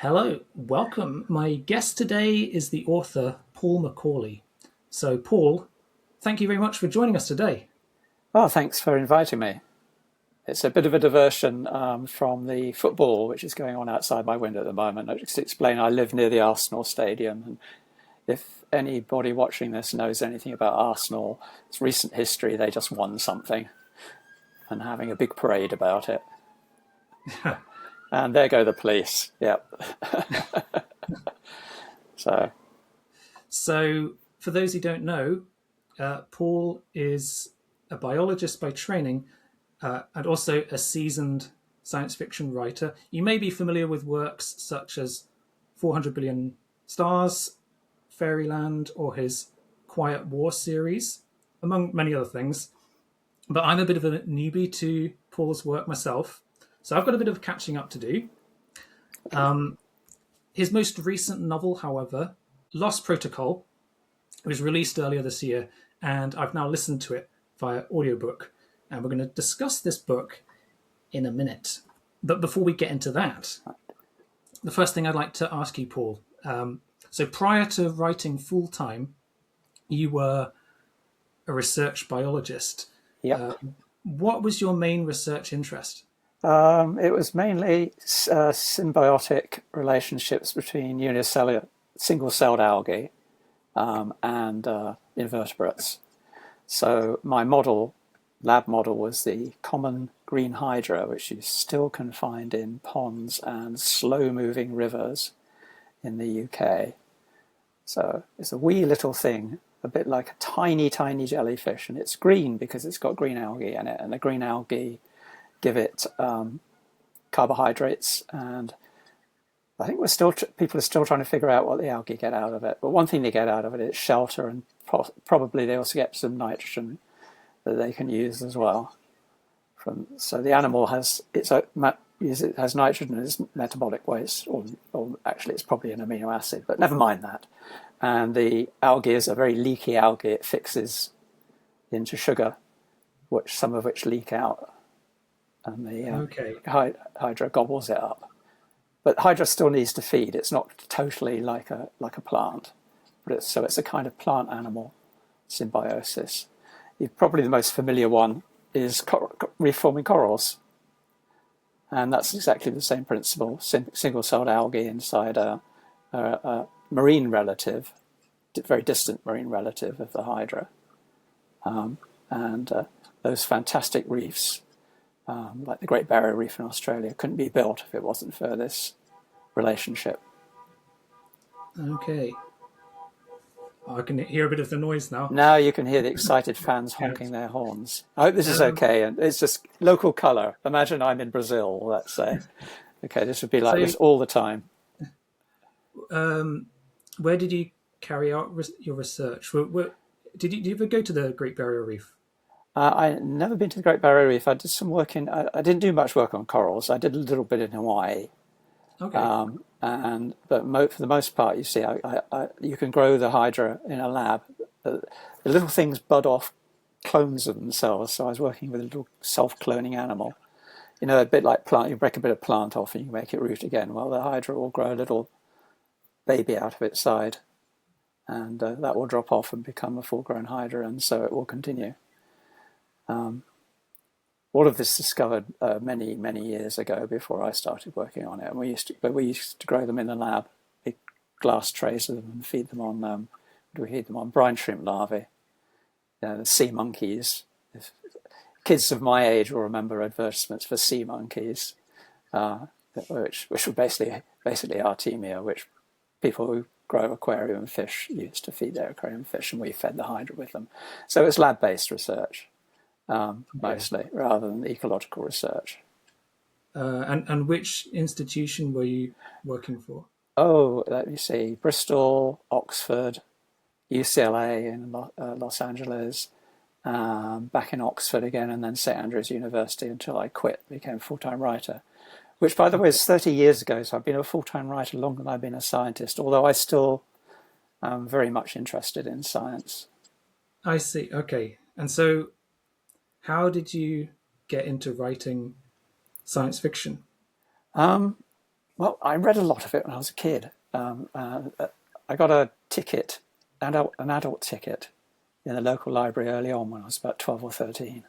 Hello, welcome. My guest today is the author Paul McAuley. So, Paul, thank you very much for joining us today. Oh, thanks for inviting me. It's a bit of a diversion from the football which is going on outside my window at the moment. I'll just explain I live near the Arsenal Stadium, and if anybody watching this knows anything about Arsenal, it's recent history, they just won something and having a big parade about it. And there go the police. Yep. So, So, for those who don't know, Paul is a biologist by training and also a seasoned science fiction writer. You may be familiar with works such as 400 Billion Stars, Fairyland, or his Quiet War series, among many other things. But I'm a bit of a newbie to Paul's work myself, so I've got a bit of catching up to do. His most recent novel, however, Lost Protocol, was released earlier this year, and I've now listened to it via audiobook. And we're going to discuss this book in a minute. But before we get into that, the first thing I'd like to ask you, Paul. So prior to writing full time, you were a research biologist. yep. What was your main research interest? It was mainly symbiotic relationships between unicellular, single-celled algae and invertebrates. So my lab model, was the common green hydra, which you still can find in ponds and slow-moving rivers in the UK. So it's a wee little thing, a bit like a tiny, tiny jellyfish, and it's green because it's got green algae in it, and the green algae give it carbohydrates, and I think people are still trying to figure out what the algae get out of it. But one thing they get out of it is shelter, and probably they also get some nitrogen that they can use as well. So the animal has has nitrogen as metabolic waste, or actually it's probably an amino acid, but never mind that. And the algae is a very leaky algae. It fixes into sugar, some of which leak out, and the Okay. hydra gobbles it up. But hydra still needs to feed. It's not totally like a plant, but it's a kind of plant animal symbiosis. Probably the most familiar one is reforming corals, and that's exactly the same principle: single-celled algae inside a marine relative, very distant marine relative of the hydra, and those fantastic reefs, like the Great Barrier Reef in Australia, couldn't be built if it wasn't for this relationship. Okay. I can hear a bit of the noise now. Now you can hear the excited fans honking their horns. I hope this is okay, and it's just local colour. Imagine I'm in Brazil, let's say. Okay, this would be like this all the time. Where did you carry out your research? Did you ever go to the Great Barrier Reef? I've never been to the Great Barrier Reef. I did some work I didn't do much work on corals. I did a little bit in Hawaii. Okay. But for the most part, you see, you can grow the hydra in a lab. The little things bud off clones of themselves. So I was working with a little self-cloning animal. You know, a bit like plant. You break a bit of plant off and you make it root again. Well, the hydra will grow a little baby out of its side, and that will drop off and become a full-grown hydra, and so it will continue. All of this discovered many, many years ago before I started working on it. And we used to grow them in the lab, big glass trays of them, and feed them on brine shrimp larvae, the sea monkeys. Kids of my age will remember advertisements for sea monkeys, which were basically Artemia, which people who grow aquarium fish used to feed their aquarium fish, and we fed the hydra with them. So it's lab-based research. Mostly, rather than ecological research. And which institution were you working for? Oh, let me see: Bristol, Oxford, UCLA in Los Angeles, back in Oxford again, and then St Andrews University until I quit, became a full-time writer. Which, by the way, is 30 years ago. So I've been a full-time writer longer than I've been a scientist. Although I still am very much interested in science. I see. Okay. And so, how did you get into writing science fiction? Well, I read a lot of it when I was a kid. I got a ticket, an adult ticket, in the local library early on when I was about 12 or 13.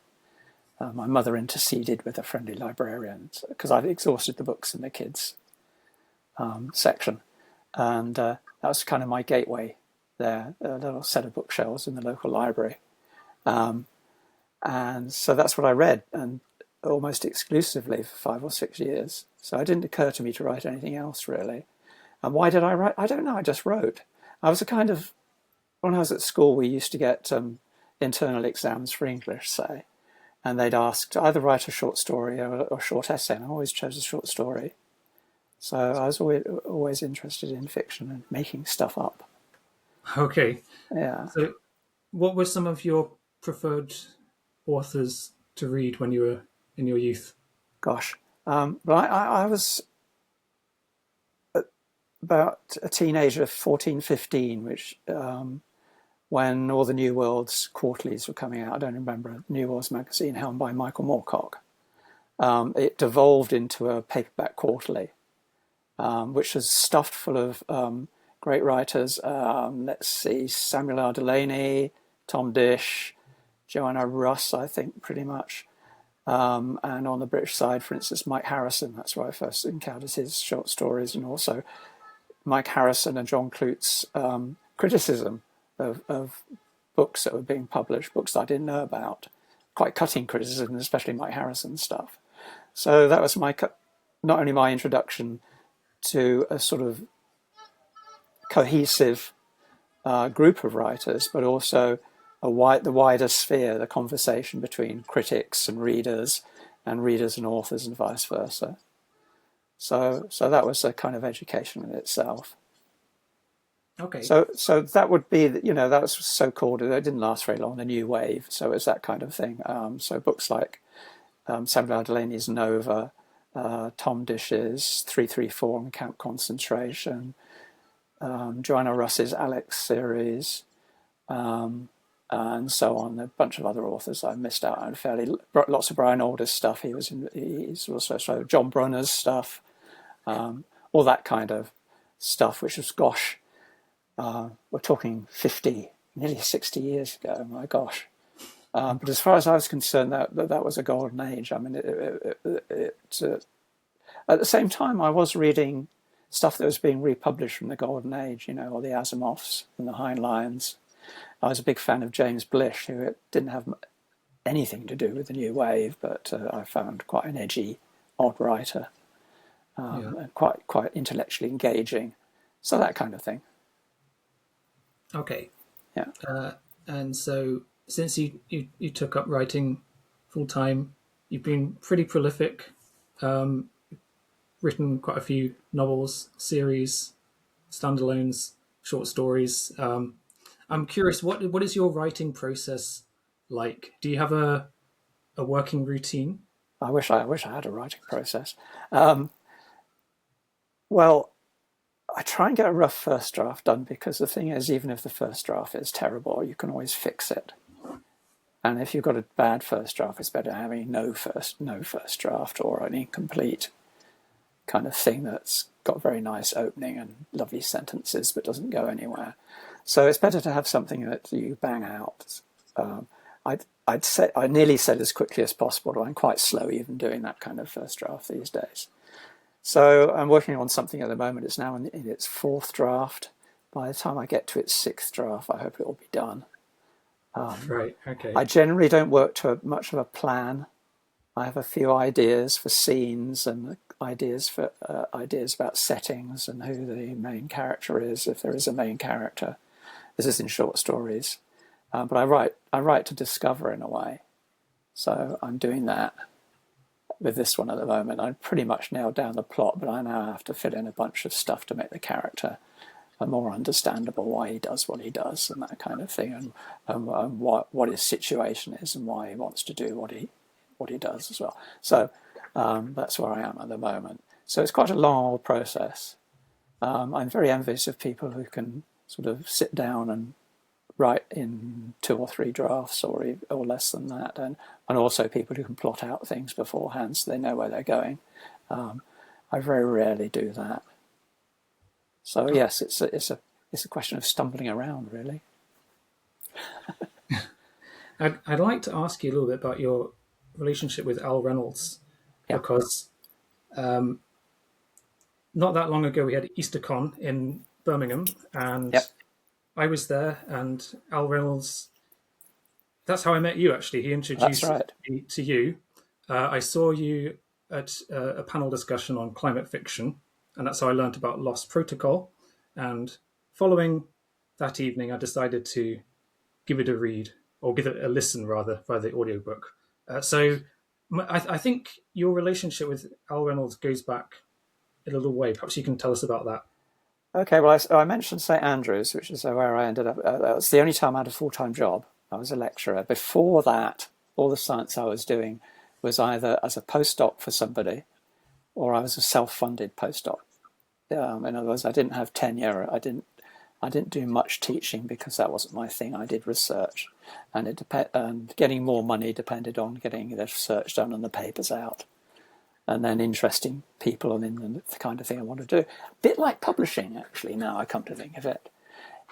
My mother interceded with a friendly librarian because I'd exhausted the books in the kids' section. And that was kind of my gateway there, a little set of bookshelves in the local library. And so that's what I read, and almost exclusively for 5 or 6 years. So it didn't occur to me to write anything else, really. And why did I write? I don't know, I just wrote. I was a kind of, when I was at school, we used to get internal exams for English, say, and they'd ask to either write a short story or a short essay, and I always chose a short story. So I was always interested in fiction and making stuff up. Okay. Yeah. So, what were some of your preferred authors to read when you were in your youth? Gosh. But I was about a teenager, 14, 15, which when all the New World's quarterlies were coming out. I don't remember, New World's magazine, helmed by Michael Moorcock. It devolved into a paperback quarterly, which was stuffed full of great writers. Let's see, Samuel R. Delany, Tom Dish, Joanna Russ, I think, pretty much. And on the British side, for instance, Mike Harrison. That's where I first encountered his short stories, and also Mike Harrison and John Clute's criticism of books that were being published, books that I didn't know about. Quite cutting criticism, especially Mike Harrison's stuff. So that was not only my introduction to a sort of cohesive group of writers, but also the wider sphere, the conversation between critics and readers and authors and vice versa. So that was a kind of education in itself. Okay. So that would be, that was so-called, it didn't last very long, the new wave. So it was that kind of thing. So books like Samuel R. Delany's Nova, Tom Dish's 334 and Camp Concentration, Joanna Russ's Alex series, and so on. A bunch of other authors I missed out on lots of Brian Aldiss stuff. He's also John Brunner's stuff, all that kind of stuff, which was, gosh, we're talking 50, nearly 60 years ago. My gosh. But as far as I was concerned, that was a golden age. I mean, at the same time, I was reading stuff that was being republished from the golden age, all the Asimovs and the Heinleins. I was a big fan of James Blish, who didn't have anything to do with the new wave, but I found quite an edgy, odd writer, and quite intellectually engaging. So that kind of thing. Okay. Yeah. And so, since you took up writing full time, you've been pretty prolific. Written quite a few novels, series, standalones, short stories. I'm curious, what is your writing process like? Do you have a working routine? I wish I had a writing process. Well, I try and get a rough first draft done, because the thing is, even if the first draft is terrible, you can always fix it. And if you've got a bad first draft, it's better having no first draft, or an incomplete kind of thing that's got a very nice opening and lovely sentences but doesn't go anywhere. So it's better to have something that you bang out. I nearly said as quickly as possible, but I'm quite slow even doing that kind of first draft these days. So I'm working on something at the moment. It's now in its fourth draft. By the time I get to its sixth draft, I hope it will be done. Right. Okay. I generally don't work to much of a plan. I have a few ideas for scenes and ideas about settings and who the main character is, if there is a main character. This is in short stories, but I write to discover, in a way. So I'm doing that with this one at the moment. I pretty much nailed down the plot, but I now have to fill in a bunch of stuff to make the character more understandable, why he does what he does and that kind of thing, and what his situation is and why he wants to do what he does as well. So that's where I am at the moment. So it's quite a long old process. I'm very envious of people who can sort of sit down and write in 2 or 3 drafts or less than that, and also people who can plot out things beforehand so they know where they're going. I very rarely do that. So yes, it's a question of stumbling around, really. I'd like to ask you a little bit about your relationship with Al Reynolds, Yeah, because not that long ago we had EasterCon in Birmingham, and yep, I was there, and Al Reynolds. That's how I met you. Actually, he that's introduced right. me to you. I saw you at a panel discussion on climate fiction, and that's how I learned about Lost Protocol. And following that evening, I decided to give it a read, or give it a listen rather, via the audiobook. I think your relationship with Al Reynolds goes back a little way. Perhaps you can tell us about that. Okay, well, I mentioned St Andrews, which is where I ended up. That was the only time I had a full-time job. I was a lecturer. Before that, all the science I was doing was either as a postdoc for somebody, or I was a self-funded postdoc. In other words, I didn't have tenure. I didn't do much teaching because that wasn't my thing. I did research, and getting more money depended on getting the research done and the papers out, and then interesting people and the kind of thing I want to do. A bit like publishing, actually. Now I come to think of it.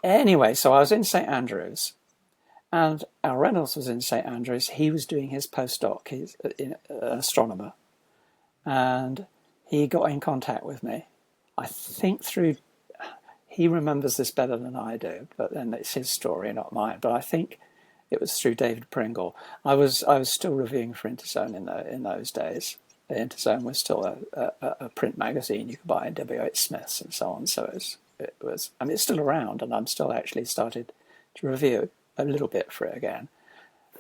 Anyway, so I was in St Andrews, and Al Reynolds was in St Andrews. He was doing his postdoc. He's an astronomer, and he got in contact with me. I think through, he remembers this better than I do, but then it's his story, not mine. But I think it was through David Pringle. I was still reviewing for Interzone in those days. Interzone was still a print magazine you could buy in W.H. Smith's and so on. So it was, I mean, it's still around, and I'm still actually started to review a little bit for it again.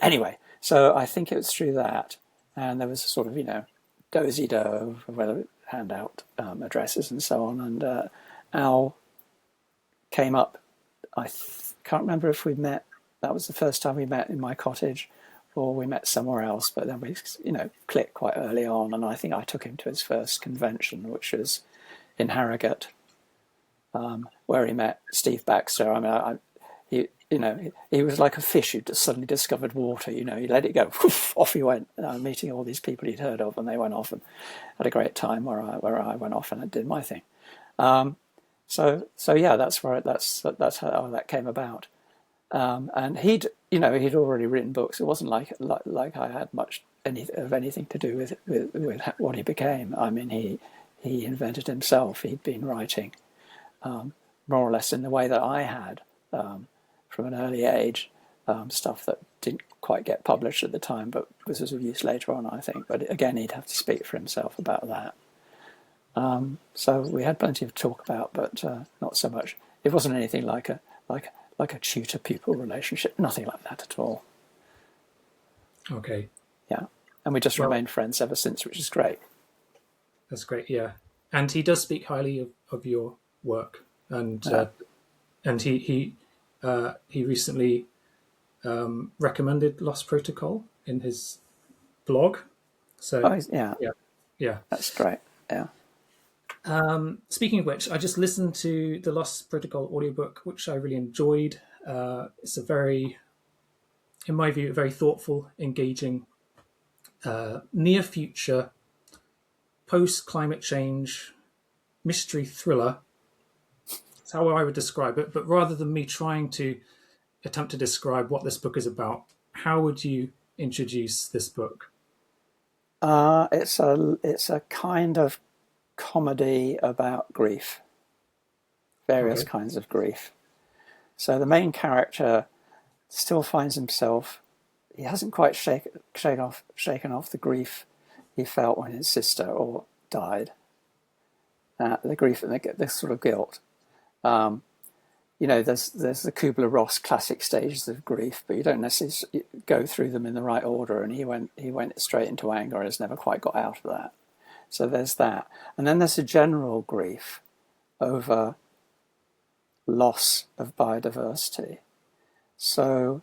Anyway, so I think it was through that, and there was a sort of, dozy-do of whether hand out addresses and so on, and Al came up. Can't remember if we met. That was the first time we met in my cottage, or we met somewhere else. But then we, clicked quite early on, and I think I took him to his first convention, which was in Harrogate, where he met Steve Baxter. I mean, he was like a fish who just suddenly discovered water. He let it go, whoosh, off he went, meeting all these people he'd heard of, and they went off and had a great time. Where I went off and I did my thing. So yeah, that's how that came about. And he'd already written books. It wasn't like I had much anything to do with what he became. I mean, he invented himself. He'd been writing more or less in the way that I had from an early age, stuff that didn't quite get published at the time, but was of use later on, I think. But again, he'd have to speak for himself about that. So we had plenty of talk about, but not so much. It wasn't anything like a tutor-pupil relationship. Nothing like that at all. Okay. Yeah, and we just remained friends ever since, which is great. That's great. Yeah, and he does speak highly of your work, and he recently recommended Lost Protocol in his blog. So yeah, That's great. Yeah. Speaking of which, I just listened to the Lost Protocol audiobook, which I really enjoyed. It's in my view, a very thoughtful, engaging, near future, post climate change mystery thriller. That's how I would describe it. But rather than me trying to attempt to describe what this book is about, how would you introduce this book? It's a kind of comedy about grief, various kinds of grief. So the main character still finds himself, he hasn't quite shaken off the grief he felt when his sister died. The grief and the sort of guilt. There's the Kubler-Ross classic stages of grief, but you don't necessarily go through them in the right order. And he went straight into anger and has never quite got out of that. So there's that, and then there's a general grief over loss of biodiversity. So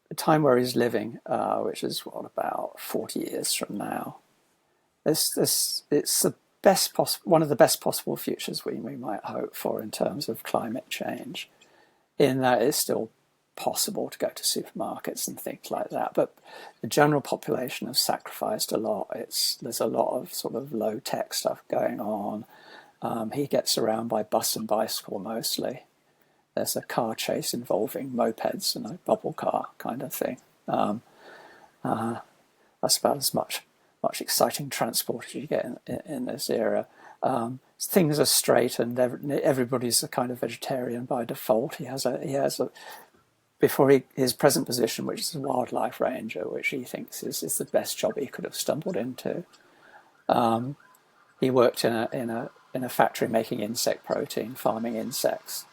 the time where he's living, which is about 40 years from now, it's the one of the best possible futures we might hope for in terms of climate change, in that it's still possible to go to supermarkets and things like that. But the general population have sacrificed a lot. There's a lot of sort of low-tech stuff going on. He gets around by bus and bicycle mostly. There's a car chase involving mopeds and a bubble car kind of thing. That's about as much exciting transport as you get in this era. Things are straight, and everybody's a kind of vegetarian by default. He has a before his present position, which is a wildlife ranger, which he thinks is the best job he could have stumbled into. He worked in a factory making insect protein, farming insects,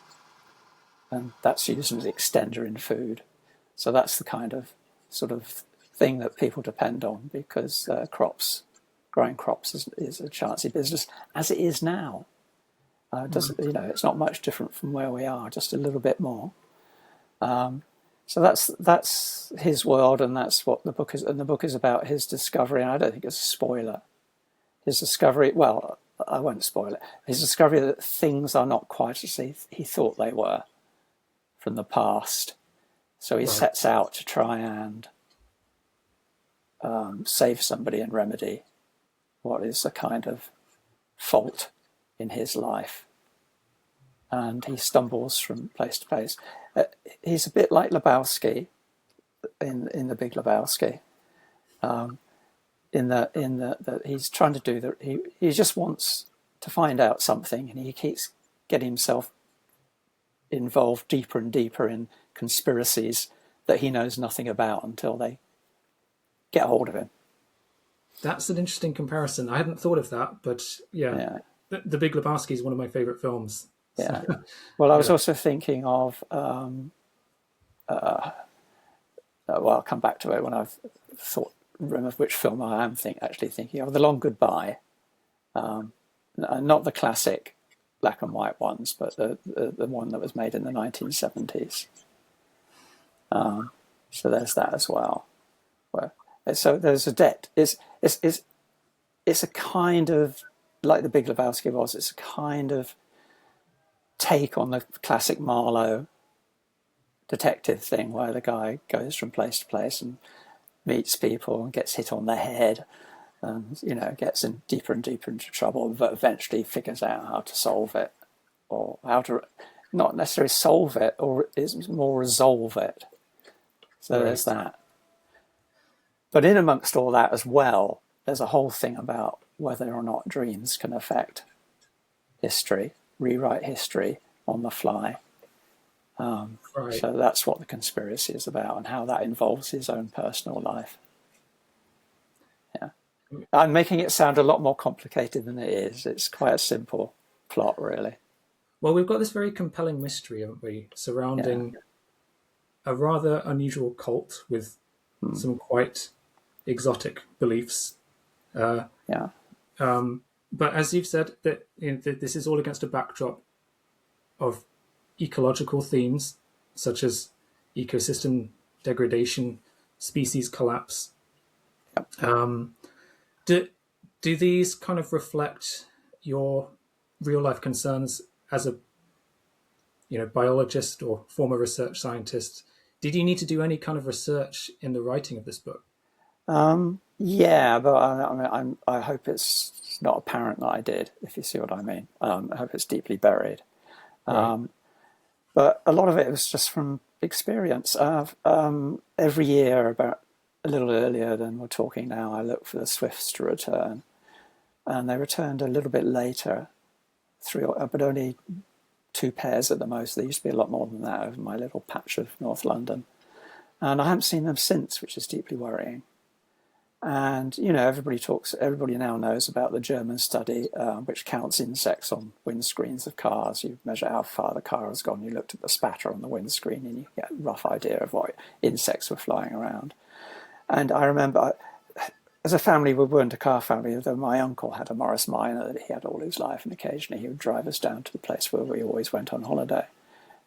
and that's used as an extender in food. So that's the kind of sort of thing that people depend on, because growing crops is a chancy business, as it is now. It's not much different from where we are, just a little bit more. So that's his world, and that's what the book is. And the book is about his discovery. And I don't think it's a spoiler. His discovery. Well, I won't spoil it. His discovery that things are not quite as he thought they were from the past. So he sets out to try and save somebody and remedy what is a kind of fault in his life. And he stumbles from place to place. He's a bit like Lebowski in The Big Lebowski, in that he's trying to do he just wants to find out something, and he keeps getting himself involved deeper and deeper in conspiracies that he knows nothing about until they get hold of him. That's an interesting comparison. I hadn't thought of that, but yeah. The Big Lebowski is one of my favourite films. Yeah. Well, I was also thinking of, well, I'll come back to it when I've remember which film I am actually thinking of. The Long Goodbye. Not the classic black and white ones, but the one that was made in the 1970s. So there's that as well. So there's a debt. It's a kind of, like The Big Lebowski was, it's a kind of take on the classic Marlowe detective thing, where the guy goes from place to place and meets people and gets hit on the head and, gets in deeper and deeper into trouble, but eventually figures out how to solve it, or how to not necessarily solve it, or is more resolve it. So there's that. But in amongst all that as well, there's a whole thing about whether or not dreams can affect history, rewrite history on the fly. So that's what the conspiracy is about, and how that involves his own personal life. Yeah. I'm making it sound a lot more complicated than it is. It's quite a simple plot, really. Well, we've got this very compelling mystery, haven't we, surrounding a rather unusual cult with some quite exotic beliefs. But as you've said, that this is all against a backdrop of ecological themes such as ecosystem degradation, species collapse. Do these kind of reflect your real life concerns as a biologist or former research scientist? Did you need to do any kind of research in the writing of this book? Yeah, but I hope it's not apparent that I did, if you see what I mean. I hope it's deeply buried. But a lot of it was just from experience. Every year, about a little earlier than we're talking now, I look for the swifts to return. And they returned a little bit later, but only 2 pairs at the most. There used to be a lot more than that over my little patch of North London. And I haven't seen them since, which is deeply worrying. And, everybody now knows about the German study, which counts insects on windscreens of cars. You measure how far the car has gone. You looked at the spatter on the windscreen and you get a rough idea of what insects were flying around. And I remember, as a family, we weren't a car family, though my uncle had a Morris Minor that he had all his life, and occasionally he would drive us down to the place where we always went on holiday.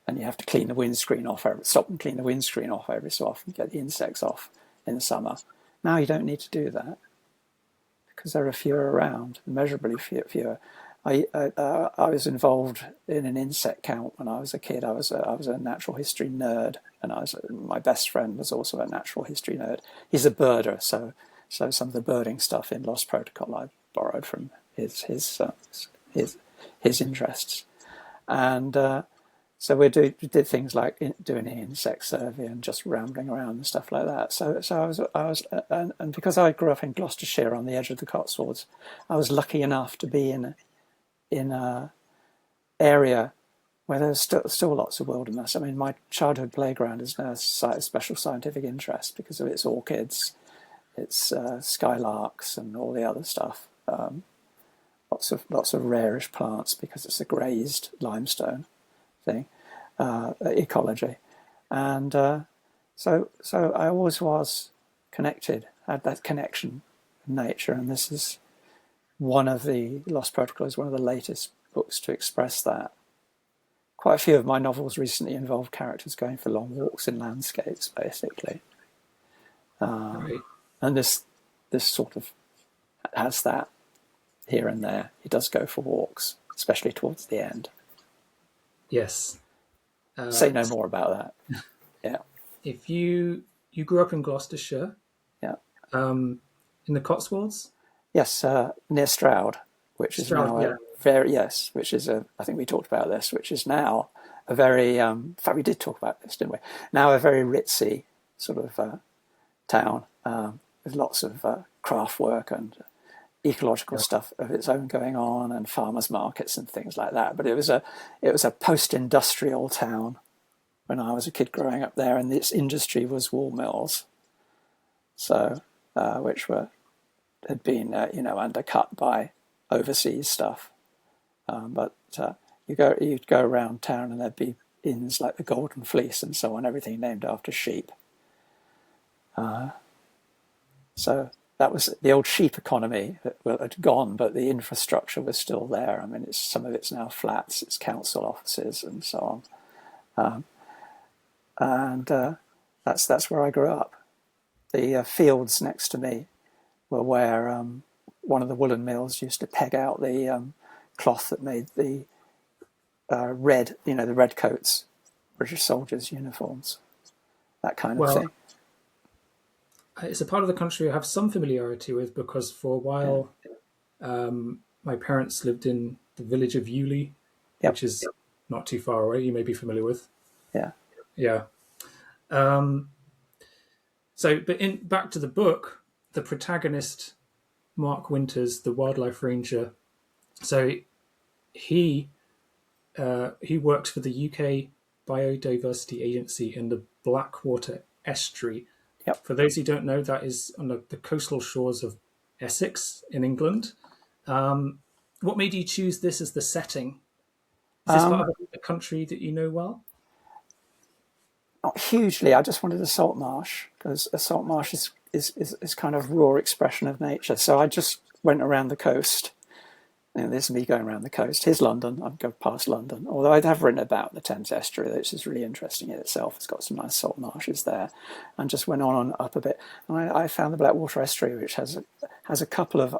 And you have to clean the windscreen off, stop and clean the windscreen off every so often, get the insects off in the summer. Now you don't need to do that because there are fewer around, immeasurably fewer. I was involved in an insect count when I was a kid. I was a natural history nerd, and my best friend was also a natural history nerd. He's a birder, so some of the birding stuff in Lost Protocol I borrowed from his interests, and so we did things like doing an insect survey and just rambling around and stuff like that. So I was and because I grew up in Gloucestershire on the edge of the Cotswolds, I was lucky enough to be in a area where there's still lots of wilderness. I mean, my childhood playground is now a site of special scientific interest because of its orchids, its skylarks, and all the other stuff. Lots of rarish plants because it's a grazed limestone thing, ecology, and so I always was connected, had that connection with nature, and this is one of the Lost Protocol is one of the latest books to express that. Quite a few of my novels recently involve characters going for long walks in landscapes, basically, Right. and this sort of has that here and there. He does go for walks, especially towards the end. Yes. Say no more about that. Yeah. If you grew up in Gloucestershire, Yeah. in the Cotswolds. Yes, near Stroud, which is Stroud, now yeah. which is I think we talked about this, which is now a very, in fact, we did talk about this, didn't we? Now a very ritzy sort of town with lots of craft work and ecological stuff of its own going on, and farmers markets and things like that. But it was a post-industrial town when I was a kid growing up there, and its industry was wool mills, so which had been undercut by overseas stuff. But you'd go around town and there'd be inns like the Golden Fleece and so on, everything named after sheep. So that was the old sheep economy that had gone, but the infrastructure was still there. I mean, some of it's now flats, it's council offices and so on. And that's where I grew up. The fields next to me were where one of the woolen mills used to peg out the cloth that made the red, the red coats, British soldiers' uniforms, that kind of thing. It's a part of the country I have some familiarity with because for a while my parents lived in the village of Ewley, which is not too far away. You may be familiar with. Yeah. Yeah. But back to the book, the protagonist, Mark Winters, the wildlife ranger. So he works for the UK Biodiversity Agency in the Blackwater Estuary. Yep. For those who don't know, that is on the coastal shores of Essex in England. What made you choose this as the setting? Is this part of a country that you know well? Not hugely. I just wanted a salt marsh because a salt marsh is kind of raw expression of nature. So I just went around the coast. This is me going around the coast. Here's London. I'd go past London. Although I'd have written about the Thames Estuary, which is really interesting in itself. It's got some nice salt marshes there, and just went on up a bit. And I found the Blackwater Estuary, which has a couple of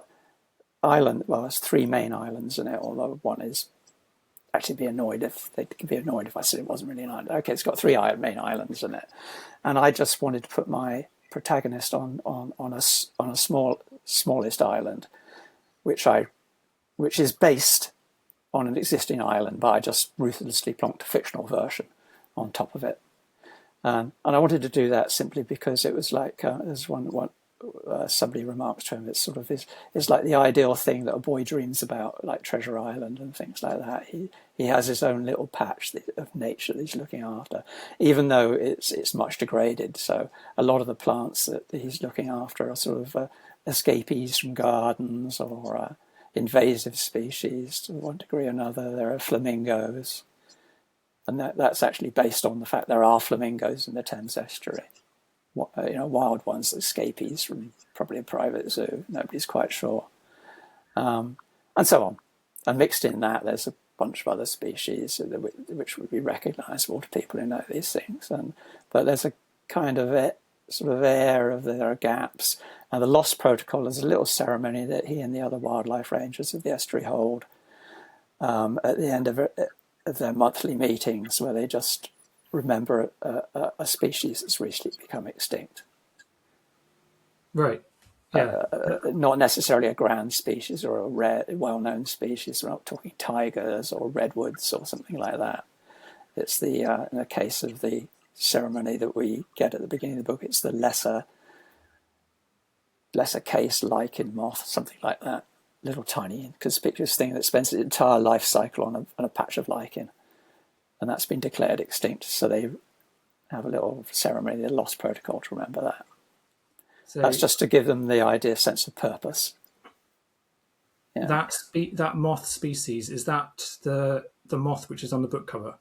islands. Well, there's three main islands in it. Although one is actually they'd be annoyed if I said it wasn't really an island. Okay, it's got three main islands in it, and I just wanted to put my protagonist on a smallest island, which is based on an existing island, but I just ruthlessly plonked a fictional version on top of it. And I wanted to do that simply because it was like, there's one somebody remarked to him, it's like the ideal thing that a boy dreams about, like Treasure Island and things like that. He has his own little patch of nature that he's looking after, even though it's much degraded. So a lot of the plants that he's looking after are sort of escapees from gardens or invasive species to one degree or another. There are flamingos, and that's actually based on the fact there are flamingos in the Thames Estuary. Wild ones, escapees from probably a private zoo. Nobody's quite sure, and so on. And mixed in that, there's a bunch of other species which would be recognisable to people who know these things. But there's a kind of sort of air of there are gaps. And the Lost Protocol is a little ceremony that he and the other wildlife rangers of the estuary hold, at the end of their monthly meetings, where they just remember a species that's recently become extinct. Right. Yeah. Not necessarily a grand species or a rare, well-known species. We're not talking tigers or redwoods or something like that. It's the in the case of the ceremony that we get at the beginning of the book, it's the lesser case lichen moth, something like that. Little tiny inconspicuous thing that spends its entire life cycle on a patch of lichen, and that's been declared extinct. So they have a little ceremony, the lost protocol, to remember that. So that's just to give them the sense of purpose. Yeah. That moth species, is that the moth which is on the book cover?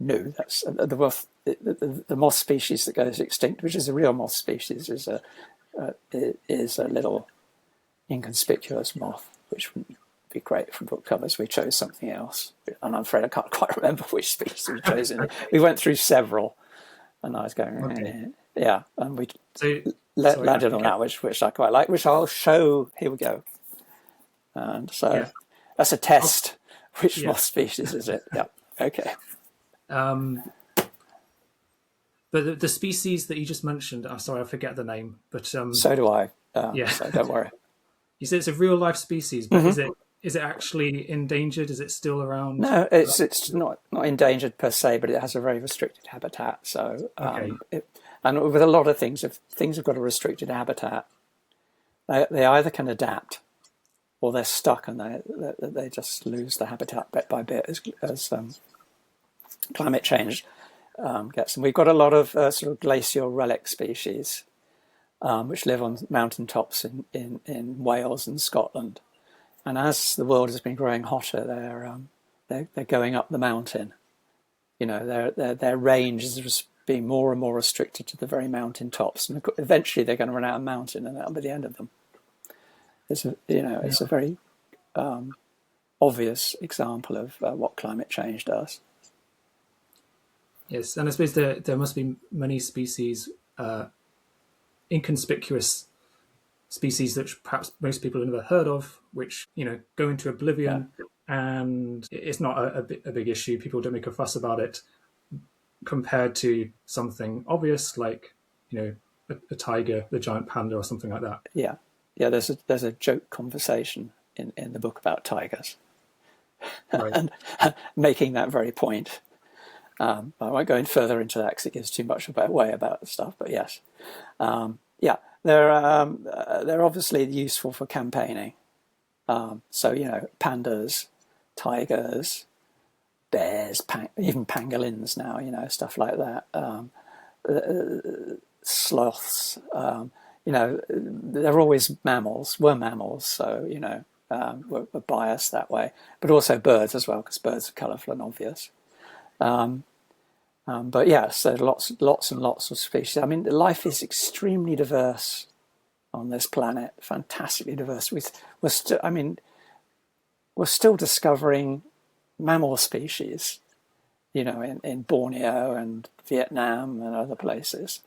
No, that's the moth species that goes extinct, which is a real moth species, is a little inconspicuous moth, which wouldn't be great for book covers. We chose something else, and I'm afraid I can't quite remember which species we chose. We went through several, and I was going, yeah, and we landed on that, which I quite like, which I'll show. Here we go. And so that's a test. Which moth species is it? Yeah. Okay. But the species that you just mentioned, I'm sorry, I forget the name. But so do I. So don't worry. You said it's a real life species, but is it actually endangered? Is it still around? No, it's not endangered per se, but it has a very restricted habitat. So, and with a lot of things, if things have got a restricted habitat, they either can adapt, or they're stuck and they just lose the habitat bit by bit as climate change gets. And we've got a lot of sort of glacial relic species which live on mountaintops in Wales and Scotland. And as the world has been growing hotter, they're going up the mountain. You know, their range is being more and more restricted to the very mountain tops, and eventually they're going to run out of mountain, and that'll be the end of them. It's a very obvious example of what climate change does. Yes, and I suppose there must be many species, inconspicuous species that perhaps most people have never heard of, which go into oblivion, and it's not a big issue. People don't make a fuss about it, compared to something obvious like a tiger, the giant panda, or something like that. Yeah. There's a joke conversation in the book about tigers, right. and making that very point. I won't go in further into that because it gives too much away about the stuff. But yes, they're obviously useful for campaigning. So pandas, tigers, bears, even pangolins now. Stuff like that. Sloths. They're always mammals. Were mammals, so we're biased that way. But also birds as well, because birds are colourful and obvious. But yes, there's lots and lots of species. I mean, life is extremely diverse on this planet, fantastically diverse. We're still discovering mammal species, in Borneo and Vietnam and other places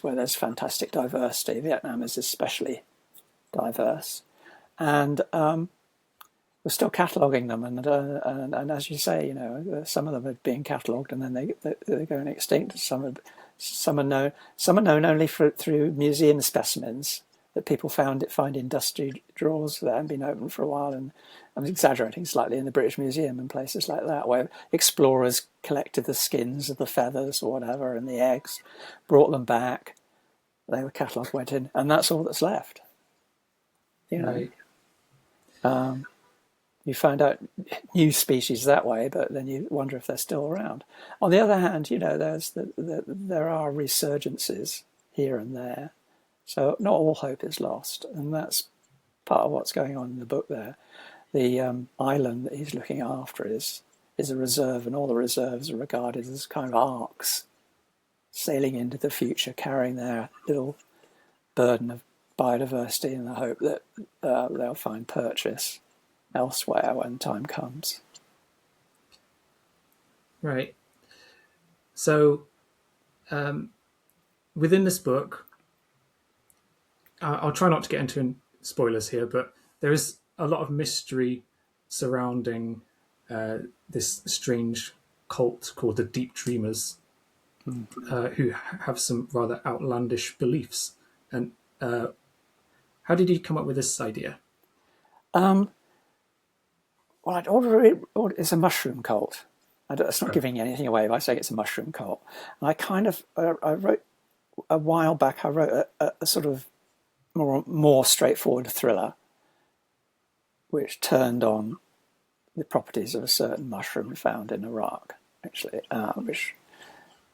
where there's fantastic diversity. Vietnam is especially diverse, and we're still cataloguing them, and as you say, some of them are being catalogued and then they're going extinct. Some are known only through museum specimens that people find in dusty drawers that haven't been opened for a while. And I'm exaggerating slightly, in the British Museum and places like that, where explorers collected the skins of the feathers or whatever and the eggs, brought them back. They were catalogued, went in, and that's all that's left. Right. You find out new species that way, but then you wonder if they're still around. On the other hand, there are resurgences here and there, so not all hope is lost, and that's part of what's going on in the book there. The island that he's looking after is a reserve, and all the reserves are regarded as kind of arks sailing into the future, carrying their little burden of biodiversity in the hope that they'll find purchase elsewhere when time comes. Right. So within this book, I'll try not to get into spoilers here, but there is a lot of mystery surrounding this strange cult called the Deep Dreamers, who have some rather outlandish beliefs. And how did you come up with this idea? Well, it's a mushroom cult. It's not giving anything away by saying it's a mushroom cult. And I kind of, I wrote a while back, I wrote a sort of more straightforward thriller, which turned on the properties of a certain mushroom found in Iraq, actually, which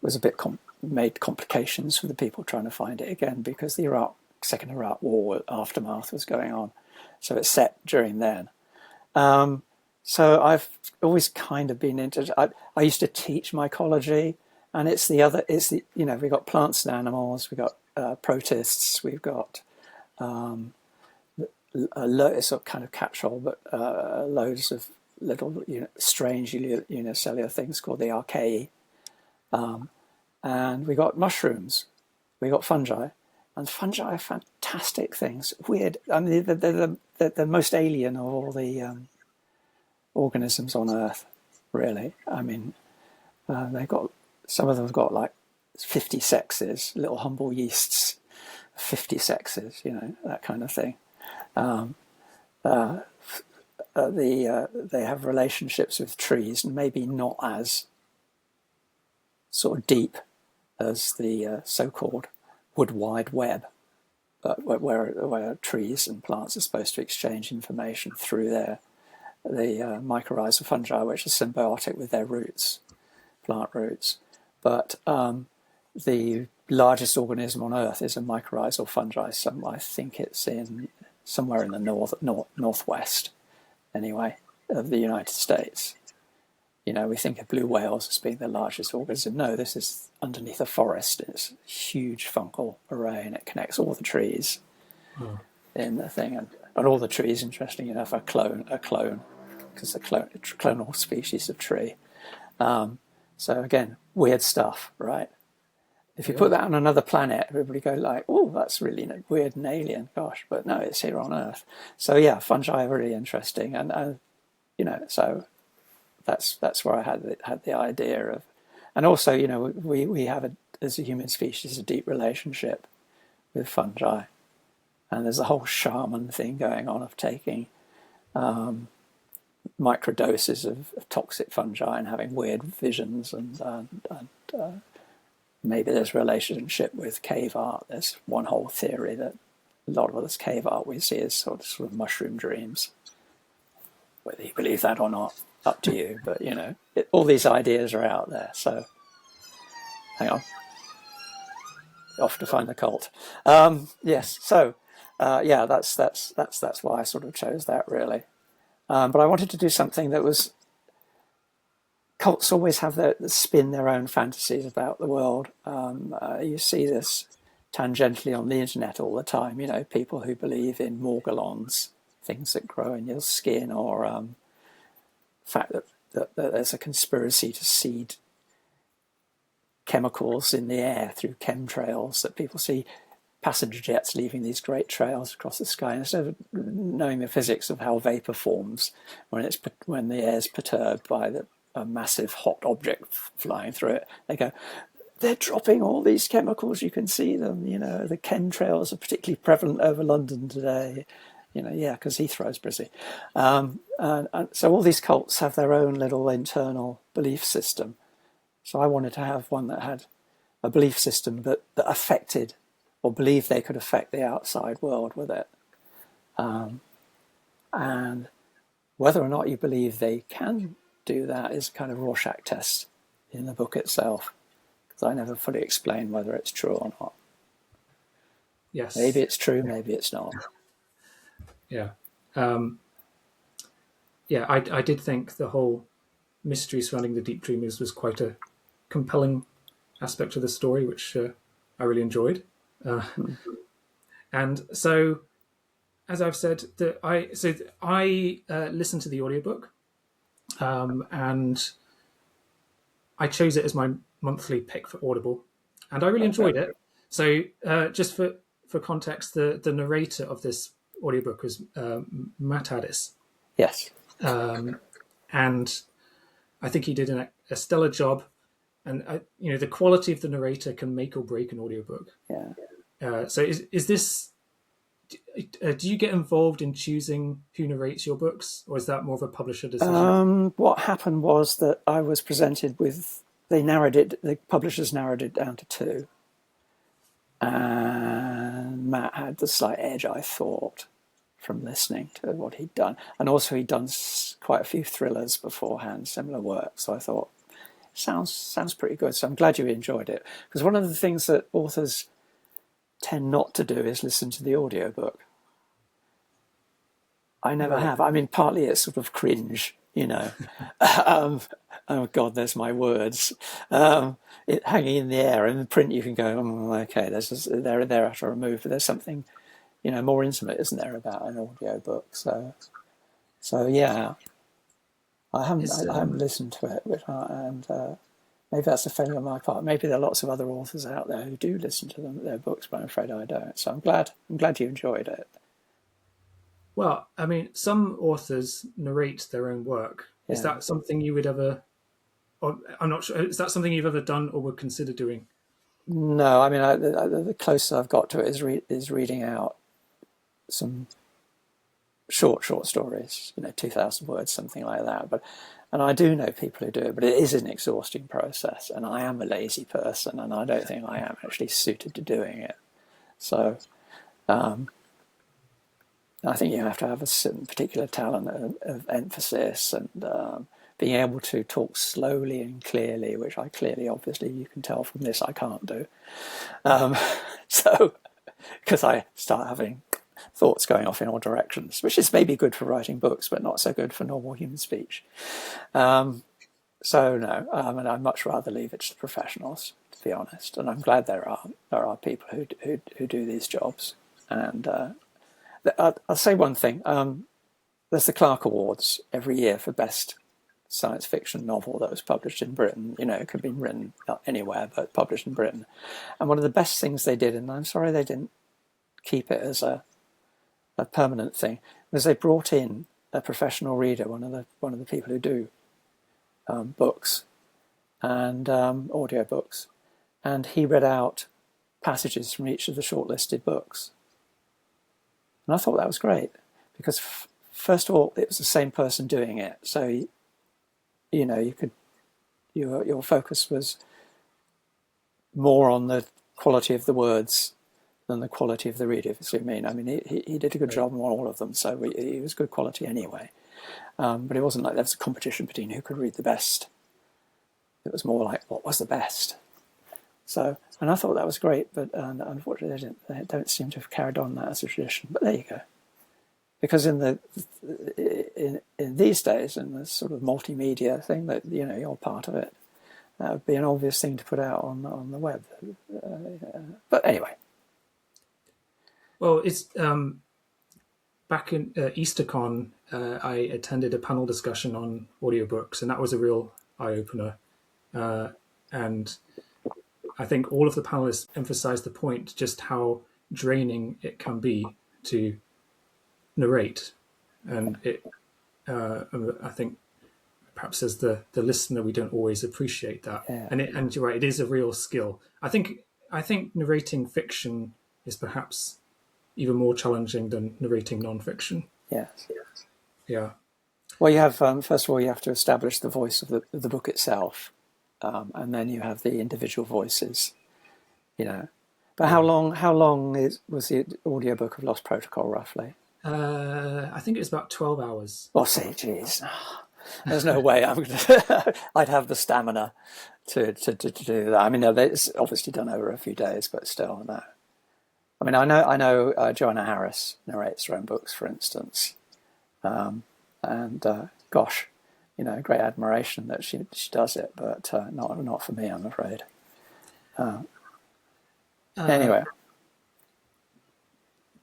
was a bit made complications for the people trying to find it again, because the Second Iraq War aftermath was going on. So it's set during then. So I've always kind of been into. I used to teach mycology, and we've got plants and animals, we've got protists, we've got it's a kind of catch-all, but loads of little strange unicellular things called the archaea, and we got mushrooms, we got fungi. And fungi are fantastic things. Weird. I mean, they're the most alien of all the organisms on Earth, really. I mean, some of them have got like 50 sexes, little humble yeasts, 50 sexes, that kind of thing. They have relationships with trees, and maybe not as sort of deep as the so-called wood wide web, but where trees and plants are supposed to exchange information through the mycorrhizal fungi, which are symbiotic with their roots, plant roots. But the largest organism on Earth is a mycorrhizal fungi. I think it's somewhere in the northwest, anyway, of the United States. We think of blue whales as being the largest organism. No, this is underneath a forest. It's a huge fungal array, and it connects all the trees in the thing. And all the trees, interesting enough, are clone, because they're clonal species of tree. So again, weird stuff, right? If you put that on another planet, everybody go like, oh, that's really weird and alien, gosh. But no, it's here on Earth. So yeah, fungi are really interesting. And so that's where I had the idea of, and also we have as a human species a deep relationship with fungi, and there's a whole shaman thing going on of taking microdoses of toxic fungi and having weird visions, and maybe there's a relationship with cave art. There's one whole theory that a lot of this cave art we see is sort of mushroom dreams. Whether you believe that or not, up to you, but all these ideas are out there. So hang on, off to find the cult. Yes, so that's why I sort of chose that, really. But I wanted to do something that was, cults always have spin their own fantasies about the world. You see this tangentially on the internet all the time, people who believe in morgellons, things that grow in your skin, or fact that there's a conspiracy to seed chemicals in the air through chemtrails, that people see passenger jets leaving these great trails across the sky, instead of knowing the physics of how vapor forms when the air is perturbed by a massive hot object flying through it. They go, they're dropping all these chemicals, you can see them, the chemtrails are particularly prevalent over London today. Because Heathrow's busy. And so all these cults have their own little internal belief system. So I wanted to have one that had a belief system that affected, or believed they could affect, the outside world with it. And whether or not you believe they can do that is a kind of Rorschach test in the book itself, because I never fully explain whether it's true or not. Yes. Maybe it's true, maybe it's not. Yeah. I did think the whole mystery surrounding the Deep Dreamers was quite a compelling aspect of the story, which I really enjoyed. And so, as I've said, I listened to the audiobook, and I chose it as my monthly pick for Audible, and I really enjoyed it. So just for context, the narrator of this audiobook was Matt Addis. Yes. and I think he did a stellar job. And the quality of the narrator can make or break an audiobook. Yeah. So is this? Do you get involved in choosing who narrates your books, or is that more of a publisher decision? What happened was that I was presented with, the publishers narrowed it down to 2. And Matt had the slight edge, I thought, from listening to what he'd done. And also he'd done quite a few thrillers beforehand, similar work. So I thought, sounds pretty good. So I'm glad you enjoyed it. Because one of the things that authors tend not to do is listen to the audiobook. I never have. I mean, partly it's sort of cringe, oh God, there's my words. It hanging in the air. In the print, you can go, okay, they're out to remove, but there's something, more intimate, isn't there, about an audiobook? So yeah, I haven't listened to it, and maybe that's a failure on my part. Maybe there are lots of other authors out there who do listen to their books, but I'm afraid I don't. So I'm glad you enjoyed it. Well, I mean, some authors narrate their own work. Yeah. Is that something you would ever? Or I'm not sure. Is that something you've ever done or would consider doing? No, I mean, the closest I've got to it is reading out some short stories, 2,000 words, something like that. And I do know people who do it, but it is an exhausting process. And I am a lazy person, and I don't think I am actually suited to doing it. So I think you have to have a certain particular talent of emphasis and being able to talk slowly and clearly, which obviously, you can tell from this, I can't do. So, because I start having thoughts going off in all directions, which is maybe good for writing books, but not so good for normal human speech. So no, and I'd much rather leave it to the professionals, to be honest. And I'm glad there are people who do these jobs. And I'll say one thing. There's the Clarke Awards every year for best science fiction novel that was published in Britain. It could be written not anywhere, but published in Britain. And one of the best things they did, and I'm sorry they didn't keep it as a permanent thing, was they brought in a professional reader, one of the people who do books and audiobooks, and he read out passages from each of the shortlisted books. And I thought that was great because, first of all, it was the same person doing it, so your focus was more on the quality of the words than the quality of the reader, if you see what I mean. I mean, he did a good job on all of them, so he was good quality anyway. But it wasn't like there was a competition between who could read the best. It was more like, what was the best? So, and I thought that was great, but unfortunately they don't seem to have carried on that as a tradition. But there you go. Because in these days, in this sort of multimedia thing that you're part of it, that would be an obvious thing to put out on the web. But anyway. Well, it's back in EasterCon, I attended a panel discussion on audiobooks, and that was a real eye-opener. And I think all of the panelists emphasized the point just how draining it can be to narrate. And I think perhaps as the listener, we don't always appreciate that. Yeah. And you're right, it is a real skill. I think narrating fiction is perhaps even more challenging than narrating non-fiction. Yes. Yeah. Well, you have first of all, you have to establish the voice of the book itself, and then you have the individual voices. But how long was the audiobook of Lost Protocol roughly? I think it was about 12 hours. Oh, see, geez, there's no way I'd have the stamina to do that. I mean, no, it's obviously done over a few days, but still, no. I mean, I know Joanna Harris narrates her own books, for instance, and gosh, great admiration that she does it, but not for me, I'm afraid. Anyway.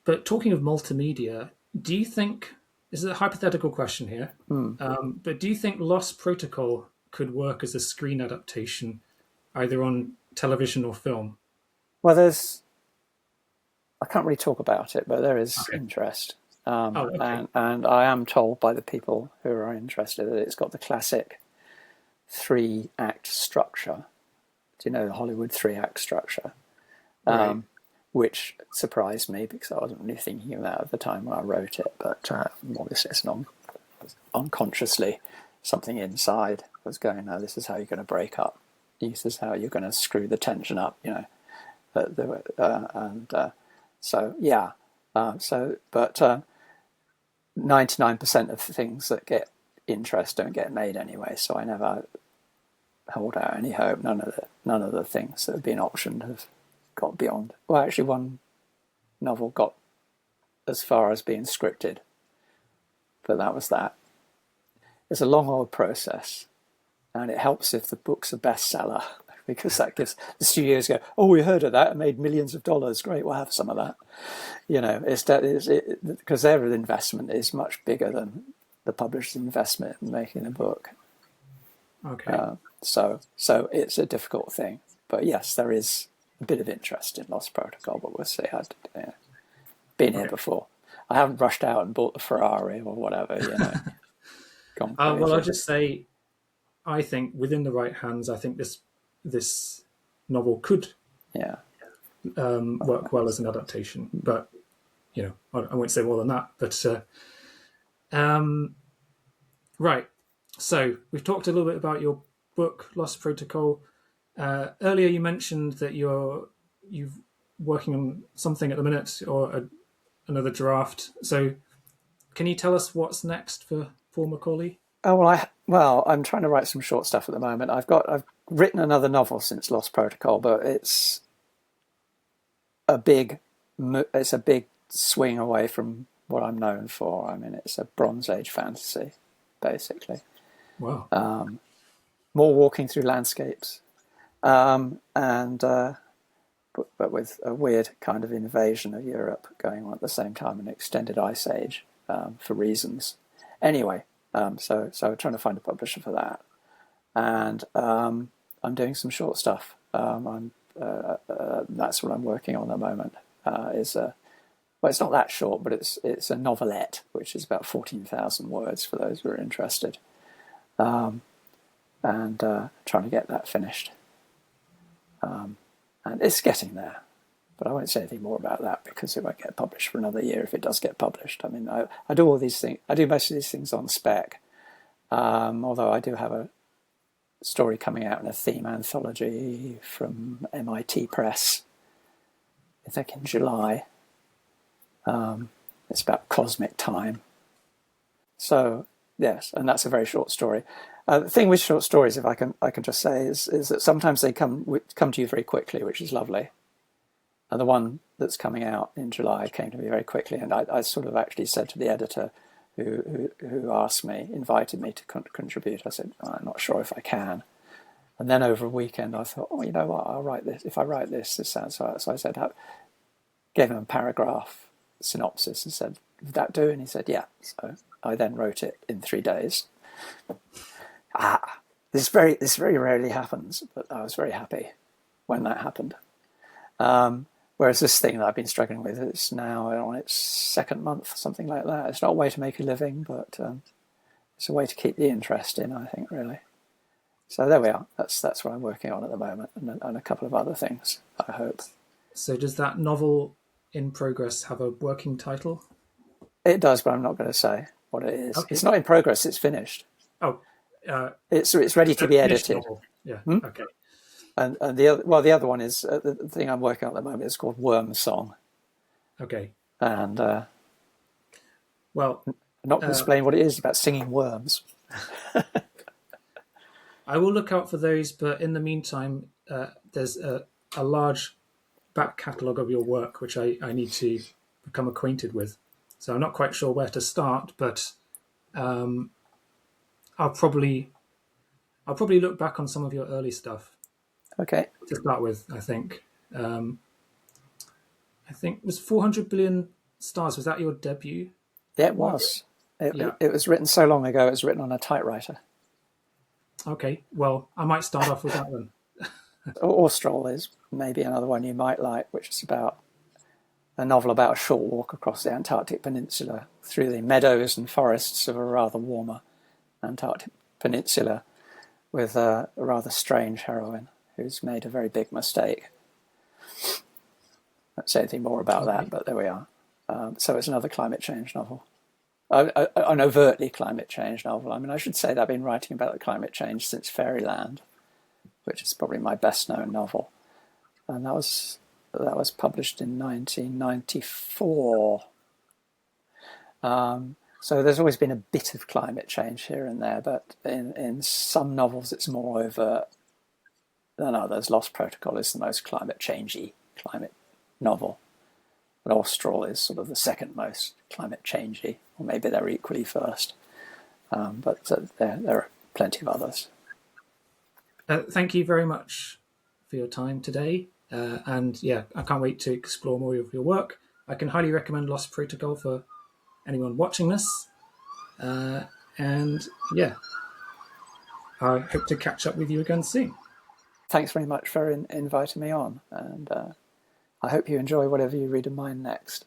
But talking of multimedia, do you think, this is a hypothetical question here, but do you think Lost Protocol could work as a screen adaptation, either on television or film? Well, I can't really talk about it, but there is interest. Oh, okay. And I am told by the people who are interested that it's got the classic 3-act structure. Do you know the Hollywood 3-act structure? Right. Which surprised me because I wasn't really thinking of that at the time when I wrote it. But obviously, it's unconsciously something inside was going, no, this is how you're going to break up. This is how you're going to screw the tension up, you know. But 99% of things that get interest don't get made anyway. So I never hold out any hope. None of the things that have been optioned have got beyond. Well, actually, one novel got as far as being scripted, but that was that. It's a long old process, and it helps if the book's a bestseller because that gives the studios go, oh, we heard of that, it made millions of dollars. Great, we'll have some of that. You know, because their investment is much bigger than the publisher's investment in making a book. Okay. So it's a difficult thing. But yes, there is a bit of interest in Lost Protocol, but we'll see. I've been here before. I haven't rushed out and bought the Ferrari or whatever, you know. Well, I'll just say, I think within the right hands, I think this novel could work well as an adaptation. But you know, I won't say more than that. But right. So we've talked a little bit about your book, Lost Protocol. Earlier, you mentioned that you're working on something at the minute, or another draft. So, can you tell us what's next for Paul McAuley? Oh well, I'm trying to write some short stuff at the moment. I've written another novel since Lost Protocol, but it's a big swing away from what I'm known for. I mean, it's a Bronze Age fantasy, basically. Wow. More walking through landscapes, but with a weird kind of invasion of Europe going on at the same time, an extended ice age for reasons. Anyway, so we're trying to find a publisher for that, and I'm doing some short stuff. That's what I'm working on at the moment. Well, it's not that short, but it's a novelette, which is about 14,000 words for those who are interested, and trying to get that finished. And it's getting there, but I won't say anything more about that because it won't get published for another year if it does get published. I mean, I do all these things. I do most of these things on spec, although I do have a story coming out in a theme anthology from MIT Press, I think in July. It's about cosmic time. So, yes, and that's a very short story. The thing with short stories, if I can just say, is that sometimes they come to you very quickly, which is lovely. And the one that's coming out in July came to me very quickly, and I sort of actually said to the editor who invited me to contribute, I said, I'm not sure if I can. And then over a weekend, I thought, oh, you know what, I'll write this. If I write this sounds right. So I said, gave him a paragraph synopsis and said, would that do? And he said, yeah. So I then wrote it in 3 days. This very rarely happens, but I was very happy when that happened. Whereas this thing that I've been struggling with, it's now on its second month, something like that. It's not a way to make a living, but it's a way to keep the interest in, I think, really. So there we are. That's what I'm working on at the moment, and a couple of other things, I hope. So does that novel in progress have a working title? It does, but I'm not going to say what it is. Okay. It's not in progress, it's finished. Oh. It's ready to be edited. Novel. Yeah, okay. And the other one is, the thing I'm working on at the moment is called Worm Song. Okay. And I'm well, not going to explain what it is, about singing worms. I will look out for those, but in the meantime, there's a large back catalogue of your work, which I need to become acquainted with. So I'm not quite sure where to start, but I'll probably look back on some of your early stuff. Okay. To start with, I think it was 400 billion stars. Was that your debut? Yeah, it was. It was written so long ago. It was written on a typewriter. Okay, well, I might start off with that one. Or Stroll is maybe another one you might like, which is about a novel about a short walk across the Antarctic Peninsula through the meadows and forests of a rather warmer Antarctic Peninsula with a rather strange heroine who's made a very big mistake. I won't say anything more about that, but there we are. So it's another climate change novel. An overtly climate change novel. I mean, I should say that I've been writing about the climate change since Fairyland, which is probably my best known novel. And that was published in 1994. So there's always been a bit of climate change here and there, but in some novels it's more overt than others. Lost Protocol is the most climate changey climate novel. But Austral is sort of the second most climate changey, or maybe they're equally first. But there are plenty of others. Thank you very much for your time today. And yeah, I can't wait to explore more of your work. I can highly recommend Lost Protocol for anyone watching this. And yeah, I hope to catch up with you again soon. Thanks very much for inviting me on. And I hope you enjoy whatever you read of mine next.